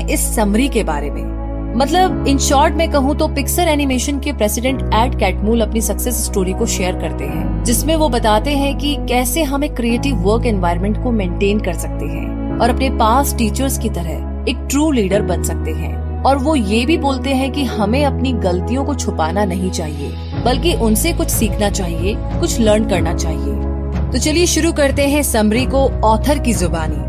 इस समरी के बारे में। मतलब इन शॉर्ट में कहूँ तो पिक्सर एनिमेशन के प्रेसिडेंट एड कैटमुल अपनी सक्सेस स्टोरी को शेयर करते हैं, जिसमें वो बताते हैं कि कैसे हम एक क्रिएटिव वर्क एनवायरनमेंट को मेंटेन कर सकते हैं और अपने पास टीचर्स की तरह एक ट्रू लीडर बन सकते हैं। और वो ये भी बोलते हैं कि हमें अपनी गलतियों को छुपाना नहीं चाहिए, बल्कि उनसे कुछ सीखना चाहिए, कुछ लर्न करना चाहिए। तो चलिए शुरू करते हैं समरी को ऑथर की जुबानी।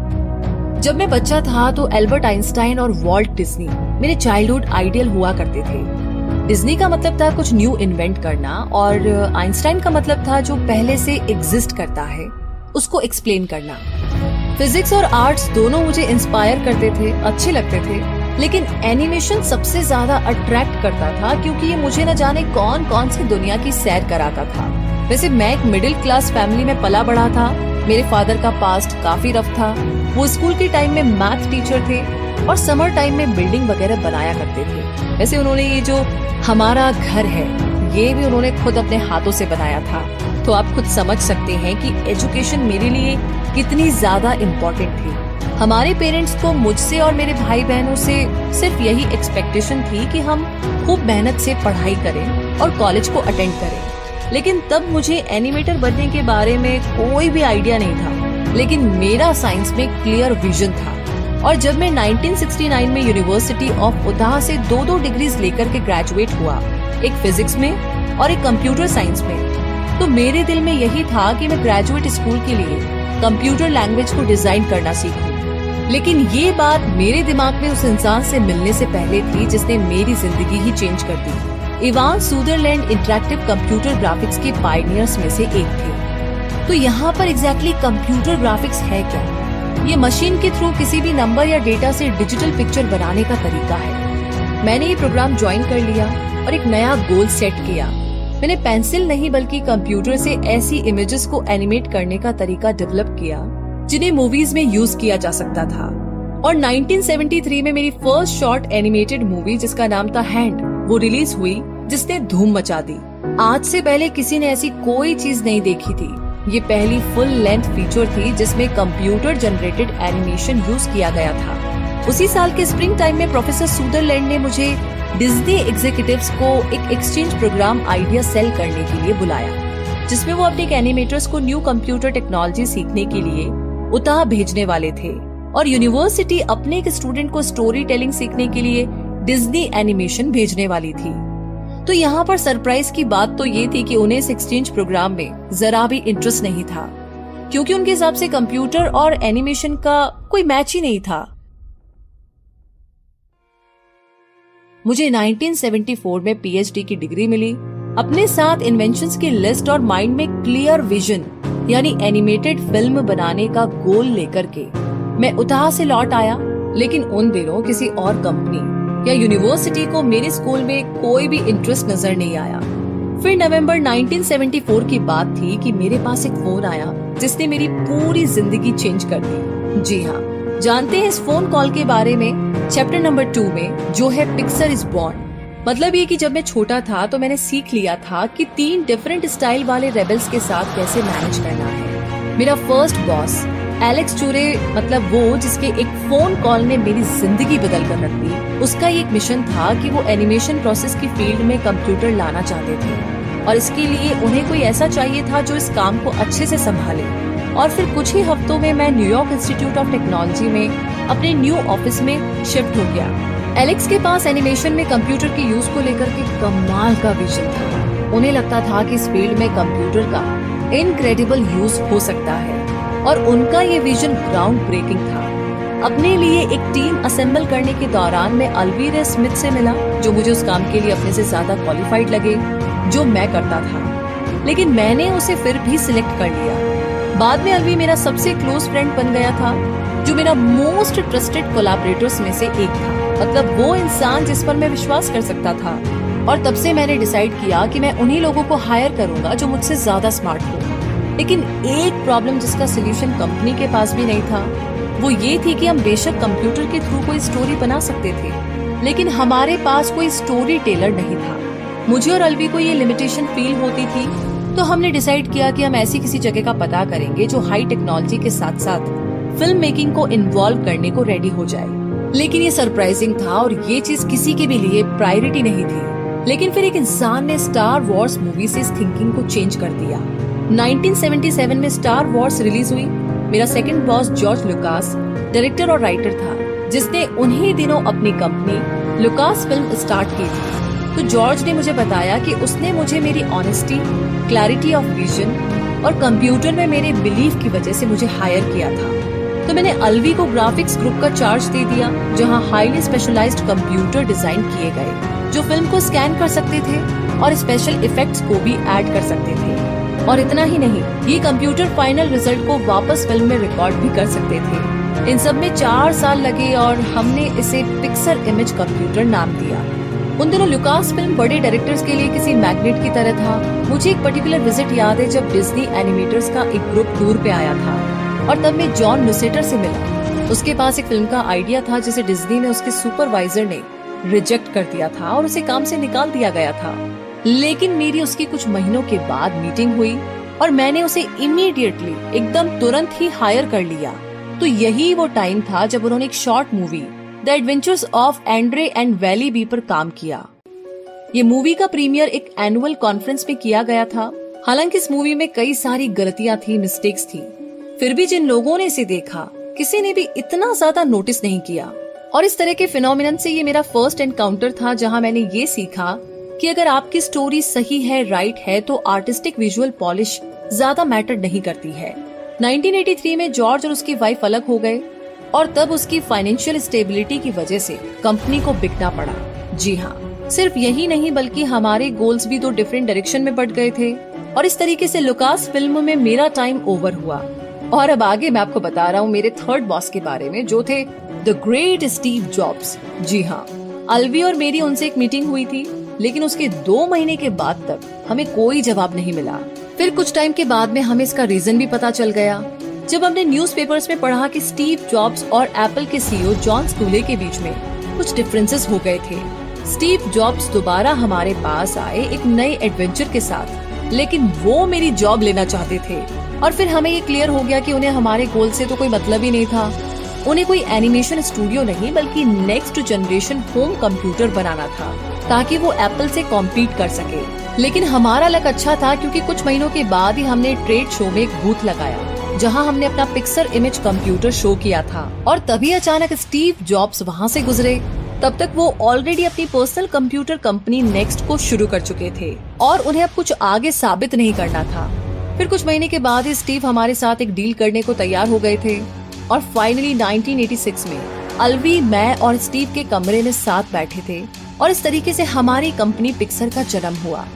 जब मैं बच्चा था तो एल्बर्ट आइंस्टाइन और वॉल्ट डिज्नी मेरे चाइल्डहुड आइडियल हुआ करते थे। डिज्नी का मतलब था कुछ न्यू इन्वेंट करना और आइंस्टाइन का मतलब था जो पहले से एग्जिस्ट करता है उसको एक्सप्लेन करना। फिजिक्स और आर्ट्स दोनों मुझे इंस्पायर करते थे, अच्छे लगते थे, लेकिन एनिमेशन सबसे ज्यादा अट्रैक्ट करता था क्योंकि ये मुझे न जाने कौन कौन सी दुनिया की सैर कराता था। वैसे मैं एक मिडिल क्लास फैमिली में पला बड़ा था। मेरे फादर का पास्ट काफी रफ था। वो स्कूल के टाइम में मैथ टीचर थे और समर टाइम में बिल्डिंग वगैरह बनाया करते थे। वैसे उन्होंने ये जो हमारा घर है ये भी उन्होंने खुद अपने हाथों से बनाया था। तो आप खुद समझ सकते हैं कि एजुकेशन मेरे लिए कितनी ज्यादा इम्पोर्टेंट थी। हमारे पेरेंट्स को मुझसे और मेरे भाई बहनों से सिर्फ यही एक्सपेक्टेशन थी कि हम खूब मेहनत से पढ़ाई करें और कॉलेज को अटेंड करें। लेकिन तब मुझे एनिमेटर बनने के बारे में कोई भी आइडिया नहीं था, लेकिन मेरा साइंस में क्लियर विजन था। और जब मैं 1969 में यूनिवर्सिटी ऑफ उताह से 2 डिग्रीज लेकर के ग्रेजुएट हुआ, एक फिजिक्स में और एक कंप्यूटर साइंस में, तो मेरे दिल में यही था कि मैं ग्रेजुएट स्कूल के लिए कंप्यूटर लैंग्वेज को डिजाइन करना सीखूं। लेकिन ये बात मेरे दिमाग में उस इंसान से मिलने से पहले थी जिसने मेरी जिंदगी ही चेंज कर दी। Ivan Sutherland interactive computer graphics के पायनियर्स में से एक थे। तो यहाँ पर एग्जैक्टली कंप्यूटर ग्राफिक्स है क्या? ये मशीन के थ्रू किसी भी नंबर या डेटा से डिजिटल पिक्चर बनाने का तरीका है। मैंने ये प्रोग्राम ज्वाइन कर लिया और एक नया गोल सेट किया। मैंने पेंसिल नहीं बल्कि कंप्यूटर से ऐसी इमेजेस को एनिमेट करने का तरीका डेवलप किया जिन्हें मूवीज में यूज किया जा सकता था। और 1973 में मेरी फर्स्ट शॉर्ट एनिमेटेड मूवी जिसका नाम था हैंड वो रिलीज हुई, जिसने धूम मचा दी। आज से पहले किसी ने ऐसी कोई चीज नहीं देखी थी। ये पहली फुल लेंथ फीचर थी जिसमें कंप्यूटर जनरेटेड एनिमेशन यूज किया गया था। उसी साल के स्प्रिंग टाइम में प्रोफेसर सुदरलैंड ने मुझे डिज्नी एग्जीक्यूटिव्स को एक एक्सचेंज प्रोग्राम आइडिया सेल करने के लिए बुलाया, जिसमें वो अपने एनिमेटर्स को न्यू कंप्यूटर टेक्नोलॉजी सीखने के लिए उताह भेजने वाले थे और यूनिवर्सिटी अपने एक स्टूडेंट को स्टोरी टेलिंग सीखने के लिए डिज्नी एनिमेशन भेजने वाली थी। तो यहाँ पर सरप्राइज की बात तो ये थी कि उन्हें इस एक्सचेंज प्रोग्राम में जरा भी इंटरेस्ट नहीं था, क्योंकि उनके हिसाब से कंप्यूटर और एनिमेशन का कोई मैच ही नहीं था। मुझे 1974 में पीएचडी की डिग्री मिली। अपने साथ इन्वेंशंस की लिस्ट और माइंड में क्लियर विजन यानी एनिमेटेड फिल्म बनाने का गोल लेकर के मैं उताह से लौट आया। लेकिन उन दिनों किसी और कंपनी या यूनिवर्सिटी को मेरे स्कूल में कोई भी इंटरेस्ट नजर नहीं आया। फिर नवंबर 1974 की बात थी कि मेरे पास एक फोन आया जिसने मेरी पूरी जिंदगी चेंज कर दी। जी हाँ, जानते हैं इस फोन कॉल के बारे में चैप्टर नंबर 2 में, जो है पिक्सर इज बॉर्न। मतलब ये कि जब मैं छोटा था तो मैंने सीख लिया था कि 3 डिफरेंट स्टाइल वाले रेबल्स के साथ कैसे मैनेज करना है। मेरा फर्स्ट बॉस एलेक्स चूरे, मतलब वो जिसके एक फोन कॉल ने मेरी जिंदगी बदल कर रख दी, उसका एक मिशन था कि वो एनिमेशन प्रोसेस की फील्ड में कंप्यूटर लाना चाहते थे और इसके लिए उन्हें कोई ऐसा चाहिए था जो इस काम को अच्छे से संभाले। और फिर कुछ ही हफ्तों में मैं न्यूयॉर्क इंस्टीट्यूट ऑफ टेक्नोलॉजी में अपने न्यू ऑफिस में शिफ्ट हो गया। एलेक्स के पास एनिमेशन में कंप्यूटर के यूज को लेकर के कमाल का विजन था। उन्हें लगता था कि इस फील्ड में कंप्यूटर का इनक्रेडिबल यूज हो सकता है और उनका ये विजन ग्राउंड ब्रेकिंग था। अपने लिए एक टीम असेंबल करने के दौरान मैं अल्वीरा स्मिथ से मिला, जो मुझे उस काम के लिए अपने से ज्यादा क्वालिफाइड लगे जो मैं करता था, लेकिन मैंने उसे फिर भी सिलेक्ट कर लिया। बाद में अल्वी मेरा सबसे क्लोज फ्रेंड बन गया था, जो मेरा मोस्ट ट्रस्टेड कोलैबोरेटर्स में से एक था। मतलब वो इंसान जिस पर मैं विश्वास कर सकता था। और तब से मैंने डिसाइड किया कि मैं उन्हीं लोगों को हायर करूंगा जो मुझसे ज्यादा स्मार्ट हो। लेकिन एक प्रॉब्लम जिसका सोल्यूशन कंपनी के पास भी नहीं था, वो ये थी कि हम बेशक कंप्यूटर के थ्रू कोई स्टोरी बना सकते थे, लेकिन हमारे पास कोई स्टोरी टेलर नहीं था। मुझे और अल्वी को ये लिमिटेशन फील होती थी, तो हमने डिसाइड किया कि हम ऐसी किसी जगह का पता करेंगे जो हाई टेक्नोलॉजी के साथ साथ फिल्म मेकिंग को इन्वॉल्व करने को रेडी हो जाए। लेकिन ये सरप्राइजिंग था और ये चीज किसी के भी लिए प्रायोरिटी नहीं थी। लेकिन फिर एक इंसान ने स्टार वॉर्स मूवी से इस थिंकिंग को चेंज कर दिया। 1977 में स्टार वॉर्स रिलीज हुई। मेरा second boss George Lucas director और राइटर था, जिसने उन्हीं दिनों अपनी कंपनी लुकास फिल्म स्टार्ट की थी। तो जॉर्ज ने मुझे बताया कि उसने मुझे मेरी ऑनेस्टी, क्लैरिटी ऑफ विजन और कंप्यूटर में मेरे बिलीफ की वजह से मुझे हायर किया था। तो मैंने अलवी को ग्राफिक्स ग्रुप का चार्ज दे दिया, जहां हाईली स्पेशलाइज्ड कंप्यूटर डिजाइन किए गए जो फिल्म को स्कैन कर सकते थे और स्पेशल इफेक्ट्स को भी ऐड कर सकते थे। और इतना ही नहीं, ये कंप्यूटर फाइनल रिजल्ट को वापस फिल्म में रिकॉर्ड भी कर सकते थे। इन सब में 4 साल लगे और हमने इसे पिक्सर इमेज कंप्यूटर नाम दिया। उन दिनों लुकास फिल्म बड़े डायरेक्टर्स के लिए किसी मैग्नेट की तरह था। मुझे एक पर्टिकुलर विजिट याद है जब डिज्नी एनिमेटर्स का एक ग्रुप टूर पे आया था और तब मैं जॉन लुसेटर से मिला। उसके पास एक फिल्म का आइडिया था जिसे डिज्नी में उसके सुपरवाइजर ने रिजेक्ट कर दिया था और उसे काम से निकाल दिया गया था। लेकिन मेरी उसकी कुछ महीनों के बाद मीटिंग हुई और मैंने उसे इमीडिएटली, एकदम तुरंत ही हायर कर लिया। तो यही वो टाइम था जब उन्होंने एक short movie the adventures of Andre and Wally B पर काम किया। ये मूवी का प्रीमियर एक एनुअल कॉन्फ्रेंस में किया गया था। हालांकि इस मूवी में कई सारी गलतियां थी, मिस्टेक्स थी, फिर भी जिन लोगों ने इसे देखा किसी ने भी इतना ज्यादा नोटिस नहीं किया। और इस तरह के फिनोमिनन से ये मेरा फर्स्ट एनकाउंटर था जहां मैंने ये सीखा कि अगर आपकी स्टोरी सही है, राइट है, तो आर्टिस्टिक विजुअल पॉलिश ज्यादा मैटर नहीं करती है। 1983 में जॉर्ज और उसकी वाइफ अलग हो गए और तब उसकी फाइनेंशियल स्टेबिलिटी की वजह से कंपनी को बिकना पड़ा। जी हाँ, सिर्फ यही नहीं बल्कि हमारे गोल्स भी 2 डिफरेंट डायरेक्शन में बढ़ गए थे और इस तरीके से लुकास फिल्म में मेरा टाइम ओवर हुआ। और अब आगे मैं आपको बता रहा हूँ मेरे थर्ड बॉस के बारे में, जो थे द ग्रेट स्टीव जॉब्स। जी हाँ, अलवी और मेरी उनसे एक मीटिंग हुई थी, लेकिन उसके 2 महीने के बाद तक हमें कोई जवाब नहीं मिला। फिर कुछ टाइम के बाद में हमें इसका रीजन भी पता चल गया जब हमने न्यूज़पेपर्स में पढ़ा कि स्टीव जॉब्स और एप्पल के सीईओ जॉन स्कूले के बीच में कुछ डिफरेंसेस हो गए थे। स्टीव जॉब्स दोबारा हमारे पास आए एक नए एडवेंचर के साथ, लेकिन वो मेरी जॉब लेना चाहते थे। और फिर हमें ये क्लियर हो गया कि उन्हें हमारे गोल से तो कोई मतलब ही नहीं था। उन्हें कोई एनिमेशन स्टूडियो नहीं बल्कि नेक्स्ट जनरेशन होम कंप्यूटर बनाना था ताकि वो एप्पल से कॉम्पीट कर सके। लेकिन हमारा लक अच्छा था क्योंकि कुछ महीनों के बाद ही हमने ट्रेड शो में एक बूथ लगाया जहां हमने अपना पिक्सर इमेज कंप्यूटर शो किया था। और तभी अचानक स्टीव जॉब्स वहां से गुजरे। तब तक वो ऑलरेडी अपनी पर्सनल कंप्यूटर कंपनी नेक्स्ट को शुरू कर चुके थे और उन्हें अब कुछ आगे साबित नहीं करना था। फिर कुछ महीने के बाद ही स्टीव हमारे साथ एक डील करने को तैयार हो गए थे और फाइनली 1986 में अलवी, मैं और स्टीव के कमरे में साथ बैठे थे और इस तरीके से हमारी कंपनी पिक्सर का जन्म हुआ।